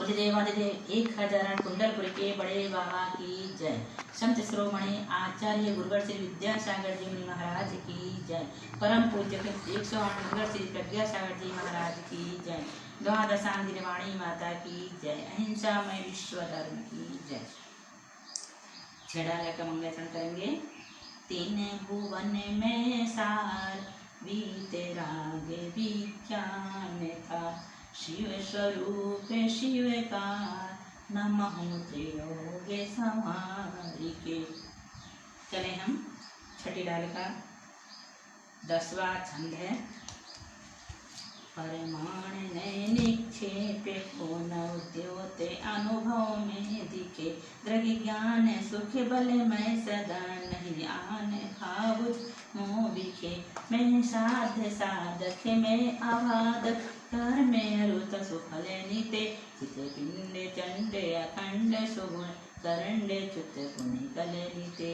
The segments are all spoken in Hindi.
अधिदेव 1000 कुंडलपुर के बड़े बाबा की जय। संत श्रोमणी आचार्य गुरुवर श्री विद्यासागर जी महाराज की जय। परम पूज्य 108 गुरुवर श्री प्रज्ञासागर जी महाराज की जय। द्वादशांगिनी वाणी माता की जय। अहिंसामय विश्व धर्म की जय। छेड़ा का मंगलाचरण करेंगे। तीन भुवन में सार बीते राग विज्ञान था, शिव स्वरूप शिव का नमः त्रिलोके समारिके। चले हम छठी डाल का 10वां छंद है। परमाण नए निक्षेप को नव द्योते अनुभव में दिखे, दृग ज्ञान सुख बल मैं सदा नहीं आन भावुज मोह बिखे। मैं साध साधक में अबाधक कर में रुत सुफल नीते, चित पिंड चंड अखंड सुगुण करंड चुत पुनि कल नीते।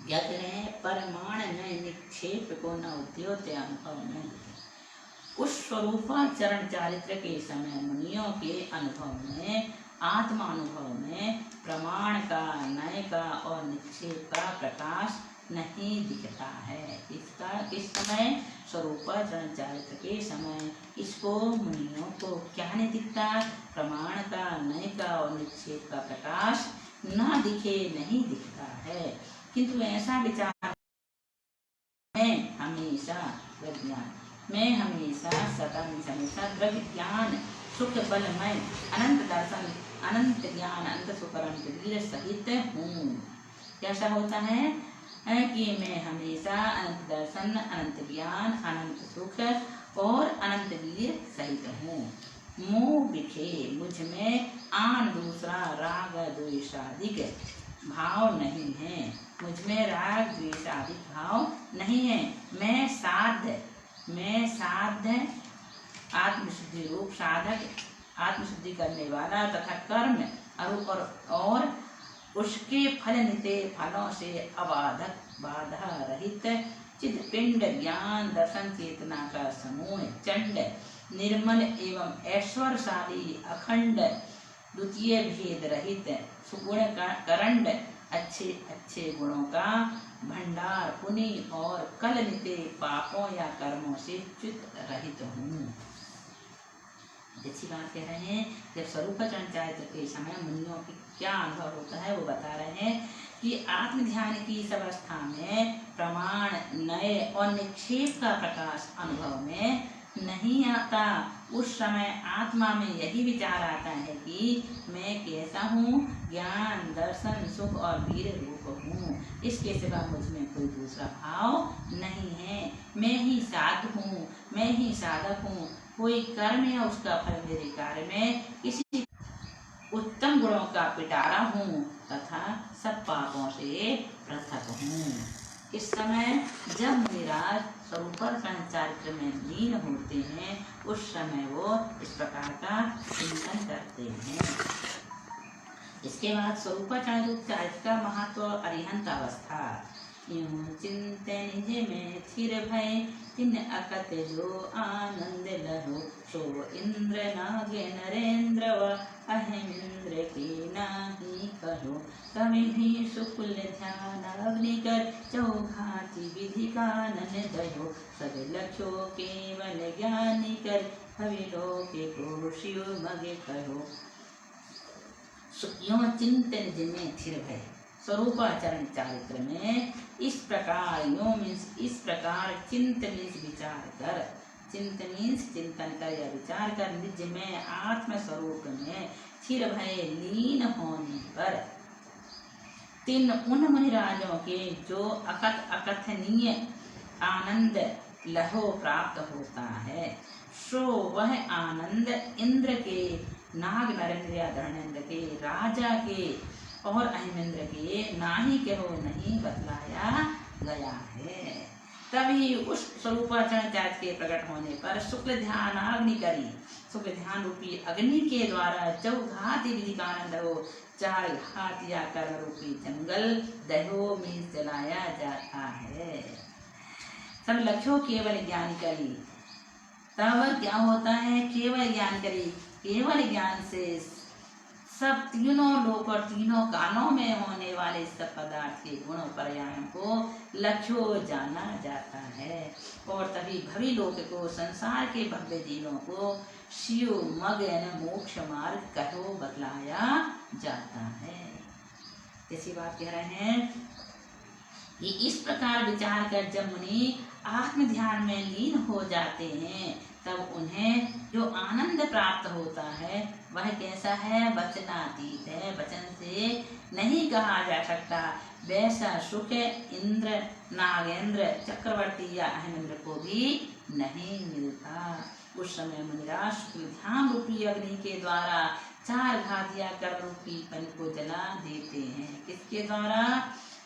ज्ञात रहे परमाण नए निक्षेप को नव द्योते अनुभव में दिखे। उस स्वरूपाचरण चारित्र के समय मुनियों के अनुभव में, आत्मानुभव में प्रमाण का, नय का और निक्षेप का प्रकाश नहीं दिखता है। इसका किस समय? स्वरूपाचरण चारित्र के समय इसको मुनियों को क्या नहीं दिखता? प्रमाण का, नय का और निक्षेप का प्रकाश न दिखे, नहीं दिखता है। किंतु ऐसा विचार में हमेशा विज्ञान मैं हमेशा सदा हमेशा द्रव्य ज्ञान सुख बलमय अनंत दर्शन अनंत ज्ञान अनंत सुख अनंत वीर सहित हूँ। कैसा होता है कि मैं हमेशा अनंत दर्शन अनंत ज्ञान अनंत सुख और अनंत वीर सहित हूँ। मोह बिखे मुझ में आन दूसरा राग द्वेषादिक भाव नहीं है। मुझ में राग द्वेषादिक भाव नहीं है। मैं साध्य आत्मशुद्धि रूप साधक, आत्मशुद्धि करने वाला तथा कर्म अरूप और उसके फल निते फलों से अबाधक बाधा रहित चिद पिंड ज्ञान दर्शन चेतना का समूह चंड निर्मल एवं ऐश्वर्यशाली अखंड द्वितीय भेद रहित सुगुण का करंड अच्छे अच्छे गुणों का भंडार पुनि और कल निते पापों या कर्मों से च्युत रहित हूँ। अच्छी बात कह रहे हैं। जब स्वरूपाचरण चारित्र के समय मुनियों की क्या अनुभव होता है वो बता रहे हैं कि आत्म ध्यान की इस अवस्था में प्रमाण, नय और निक्षेप का प्रकाश अनुभव में नहीं आता। उस समय आत्मा में यही विचार आता है कि मैं कैसा हूँ? ज्ञान दर्शन सुख और वीर रूप हूँ। इसके सिवा मुझ में कोई दूसरा भाव नहीं है। मैं ही साध हूँ, मैं ही साधक हूँ। कोई कर्म या उसका फल मेरे कार्य में किसी उत्तम गुणों का पिटारा हूँ तथा सब पापों से पृथक हूँ। इस समय जब मुनिराज स्वरूपाचरण चारित्र में लीन होते हैं उस समय वो इस प्रकार का चिंतन करते हैं। इसके बाद स्वरूपाचरण चारित्र का महत्व अरिहंत अवस्था। यूं चिंत निज में स्थिर भय तिन अकत जो आनंद लहो, सो इंद्र नागे नरेंद्र व अहिमिंद्र के नाही कहो। कवि भी सुकुल ध्यान अग्नि कर चौघाती विधि कानन दयो, सब लक्ष्यो केवल ज्ञानी कर हविलोके को शिव मगे कहो। यूं चिंतन जिनमें स्थिर भय स्वरूपाचरण चारित्र में इस प्रकार यूं मीन्स इस प्रकार चिंत मीन्स विचार कर, चिंत मीन्स चिंतन कर या विचार कर निज में आत्म स्वरूप में स्थिर भय लीन होने पर तीन उन मुनिराजों के जो अकथनीय आनंद लहो प्राप्त होता है, सो वह आनंद इंद्र के, नाग नरेंद्र या धर्मेंद्र के, राजा के और अहिमेंद्र के नाही कहो नहीं बतलाया गया है। तभी उस स्वरूपाचरण चारित्र के प्रकट होने पर शुक्ल ध्यान अग्नि करी, शुक्ल ध्यान रूपी अग्नि के द्वारा चौघाती विधि का आनंद हो, 4 घात या कर्म रूपी जंगल दहो में जलाया जाता है। सब लक्ष्यों केवल ज्ञान करी, तब क्या होता है? केवल ज्ञान जानकारी, केवल ज्ञान से सब तीनों लोक और तीनों कानों में होने वाले सब पदार्थ के गुण पर्यायों को लक्ष्यो जाना जाता है और तभी भवि लोक को, संसार के भव्य जीवों को शिव मगन मोक्ष मार्ग कहो बतलाया जाता है। ऐसी बात कह रहे हैं कि इस प्रकार विचार कर जब मुनि आत्म ध्यान में लीन हो जाते हैं तब उन्हें जो आनंद प्राप्त होता है वह कैसा है? वचनातीत है, वचन से नहीं कहा जा सकता। वैसा सुख इंद्र, नागेंद्र, चक्रवर्ती या अहमेंद्र को भी नहीं मिलता। उस समय मुनिराज ध्यान रूपी अग्नि के द्वारा 4 घातिया कर्म रूपी पन को जला देते हैं। किसके द्वारा?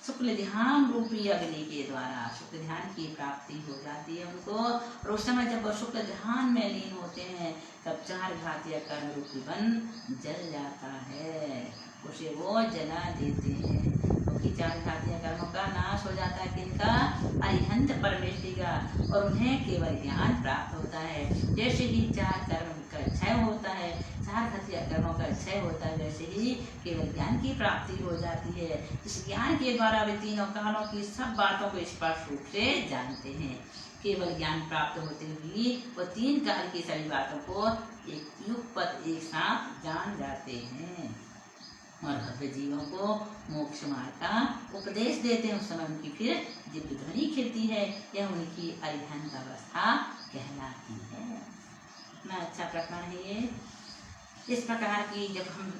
शुक्ल ध्यान रूपी अग्नि के द्वारा शुक्ल ध्यान की प्राप्ति हो जाती है उनको। और उस समय जब वो शुक्ल ध्यान में लीन होते हैं तब 4 घातिया कर्म रूपी वन जल जाता है, उसे वो जला देते हैं। क्योंकि 4 घातिया कर्मों का नाश हो जाता है किनका? अरिहंत परमेष्टि का, और उन्हें केवल ज्ञान प्राप्त होता है। जैसे ही 4 कर्म का क्षय होता है, 4 घातिया कर्मों का क्षय होता है, वैसे ही केवल ज्ञान की प्राप्ति हो जाती है। इस ज्ञान के द्वारा वे तीनों कालों की सब बातों को स्पष्ट रूप से जानते हैं। केवल ज्ञान प्राप्त होते हुए वो 3 काल की सभी बातों को एक युगपत एक साथ जान जाते हैं और भव्य जीवों को मोक्ष मार्ग का उपदेश देते हैं। उस समय उनकी फिर दिव्य ध्वनि खिलती है, यह उनकी अरिहंत अवस्था कहलाती है। इतना अच्छा प्रकरण है ये। इस प्रकार की जब हम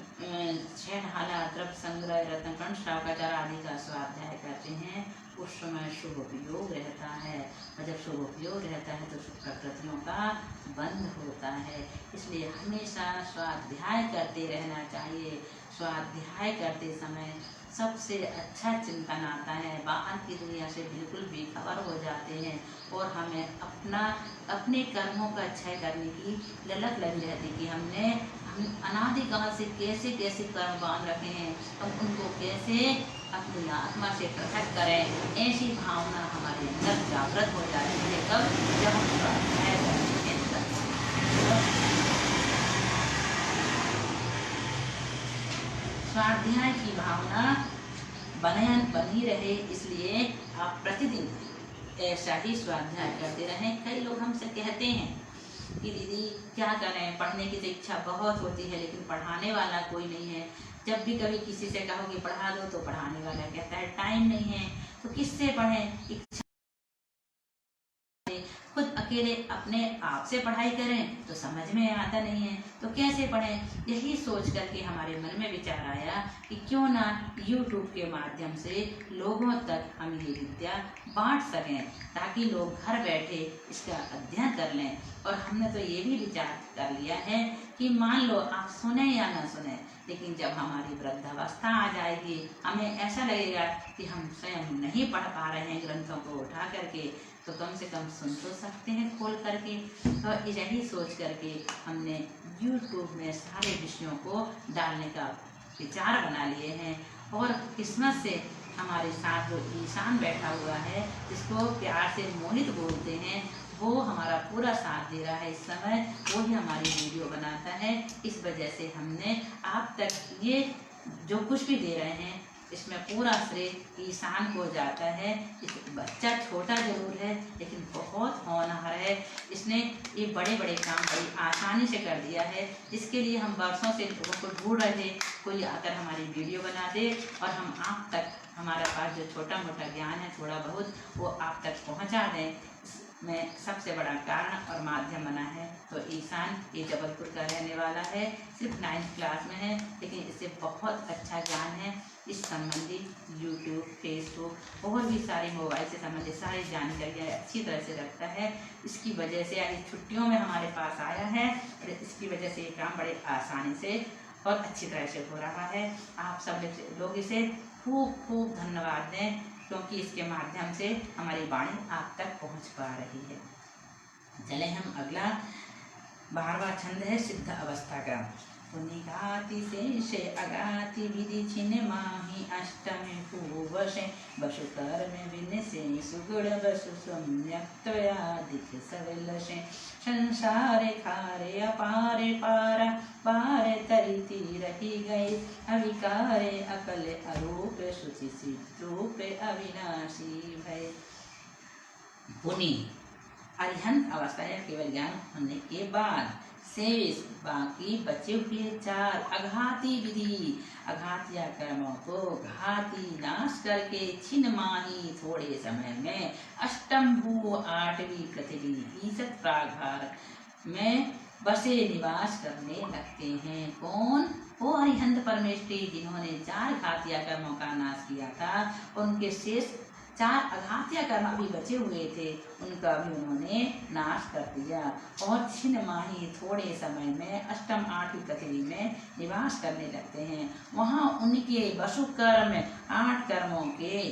6 ढाला, द्रव्य संग्रह, रत्नकण, श्रावकाचार आदि का स्वाध्याय करते हैं उस समय शुभ उपयोग रहता है, और जब शुभ उपयोग रहता है तो शुभ प्रकृतियों का बंध होता है। इसलिए हमेशा स्वाध्याय करते रहना चाहिए। स्वाध्याय करते समय सबसे अच्छा चिंतन आता है, बाहर की दुनिया से बिल्कुल बेखबर हो जाते हैं और हमें अपने कर्मों का क्षय करने की ललक लगी रहती कि हम अनादिकाल से कैसे कैसे कर्म बांध रखे हैं, हम उनको कैसे अपनी आत्मा से पृथक करें। ऐसी भावना हमारे अंदर जागृत हो जाती है कब? जब हम स्वाध्याय करते हैं तब। स्वाध्याय की भावना बनी रहे, इसलिए आप प्रतिदिन ऐसा ही स्वाध्याय करते रहें। कई लोग हमसे कहते हैं कि दीदी क्या करें, पढ़ने की तो इच्छा बहुत होती है लेकिन पढ़ाने वाला कोई नहीं है। जब भी कभी किसी से कहो कि पढ़ा दो तो पढ़ाने वाला कहता है टाइम नहीं है। तो किससे पढ़ें? इच्छा खुद अकेले अपने आप से पढ़ाई करें तो समझ में आता नहीं है, तो कैसे पढ़ें? यही सोच करके हमारे मन में विचार आया कि क्यों ना YouTube के माध्यम से लोगों तक हम ये विद्या बांट सकें ताकि लोग घर बैठे इसका अध्ययन कर लें। और हमने तो ये भी विचार कर लिया है कि मान लो आप सुने या ना सुने, लेकिन जब हमारी वृद्धावस्था आ जाएगी हमें ऐसा लगेगा कि हम स्वयं नहीं पढ़ पा रहे हैं ग्रंथों को उठा करके, तो कम से कम सुन तो सकते हैं खोल करके। तो यही सोच करके हमने YouTube में सारे विषयों को डालने का विचार बना लिए हैं। और किस्मत से हमारे साथ जो ईशान बैठा हुआ है, जिसको प्यार से मोहित बोलते हैं, वो हमारा पूरा साथ दे रहा है इस समय। वो ही हमारी वीडियो बनाता है। इस वजह से हमने आप तक ये जो कुछ भी दे रहे हैं इसमें पूरा श्रेय ईशान को जाता है। इस बच्चा छोटा जरूर है लेकिन बहुत होनहार है। इसने ये बड़े बड़े काम बड़ी आसानी से कर दिया है, जिसके लिए हम वर्षों से लोगों को ढूंढ रहे थे कोई आकर हमारी वीडियो बना दे और हम आप तक हमारे पास जो छोटा मोटा ज्ञान है थोड़ा बहुत वो आप तक पहुंचा दें। में सबसे बड़ा कारण और माध्यम बना है। तो ईशान ये जबलपुर का रहने वाला है, सिर्फ 9th क्लास में है, लेकिन इसे बहुत अच्छा ज्ञान है इस संबंधी। YouTube, Facebook और भी सारी मोबाइल से संबंधित सारी जानकारियाँ अच्छी तरह से रखता है। इसकी वजह से आज छुट्टियों में हमारे पास आया है और इसकी वजह से ये काम बड़े आसानी से और अच्छी तरह से हो रहा है। आप सब लोग इसे खूब खूब धन्यवाद दें, क्योंकि इसके माध्यम से हमारी वाणी आप तक पहुंच पा रही है। चले हम अगला 12वां छंद है सिद्ध अवस्था का। पुनिघाति शेषे अघाति विधि छिन माहि अष्टमे पूवशे बसु कर्म विनसे सुगुण बसु सम्यक त्वया दिख सविलशे संसारे खारे अपारे पारा पारे तरिती रही गई अविकारे अकल अरूप शुचि सिद्रूप अविनाशी भय। पुनि अरिहंत अवस्था या केवल ज्ञान होने के बाद शेष बाकी बचे हुए चार अघाती विधि अघातिया कर्मों को घाती नाश करके छिन माही थोड़े समय में अष्टम भू आठवीं पृथ्वी ईसत प्रागार में बसे निवास करने लगते हैं। कौन? वो अरिहंत परमेष्ठी जिन्होंने चार घातिया कर्मों का नाश किया था, उनके शेष चार अघातिया कर्म अभी बचे हुए थे, उनका भी उन्होंने नाश कर दिया और छिन माही थोड़े समय में अष्टम आठवीं पृथ्वी में निवास करने लगते हैं। वहाँ उनके वसु कर्म 8 कर्मों के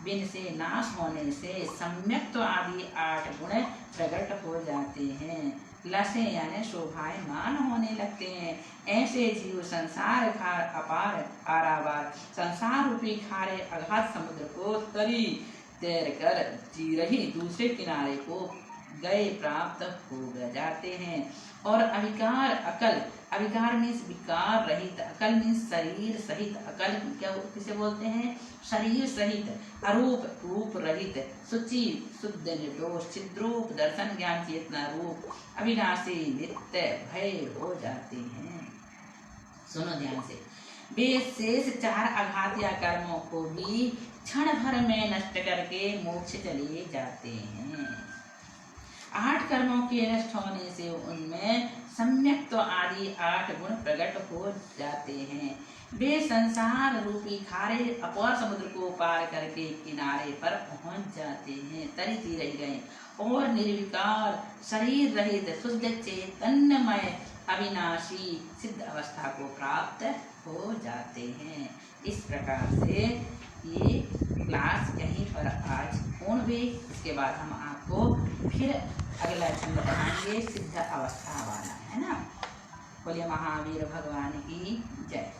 बिन से नाश होने से सम्यक्त्व आदि 8 गुण प्रकट हो जाते हैं, लसे यानी शोभायमान होने लगते हैं। ऐसे जीव संसार खार अपार पारावार संसार रूपी खारे अघात समुद्र को तरी तैर कर जी रही दूसरे किनारे को गए प्राप्त हो जाते हैं। और अविकार अकल, अविकार मीन्स विकार रहित, अकल मीन्स शरीर सहित, अकल क्या किसे बोलते हैं? शरीर सहित, अरूप रूप रहित, शुचि शुद्ध निर्दोष, चिद्रूप दर्शन ज्ञान चेतना रूप, अविनाशी नित्य भय हो जाते हैं। सुनो ध्यान से, वे शेष 4 अघातिया कर्मों को भी क्षण भर में नष्ट करके मोक्ष चले जाते हैं। 8 कर्मों के नष्ट होने से उनमें सम्यक्त्व आदि 8 गुण प्रकट हो जाते हैं। वे संसार रूपी खारे अपार समुद्र को पार करके किनारे पर पहुंच जाते हैं, तरिती रह गए और निर्विकार शरीर रहित शुद्ध चैतन्यमय अविनाशी सिद्ध अवस्था को प्राप्त हो जाते हैं। इस प्रकार से ये क्लास यहीं पर आज पूर्ण हुई। इसके बाद हम आपको फिर अगला छंद पढ़ाएंगे सिद्ध अवस्था वाला, है ना। बोलिए महावीर भगवान की जय।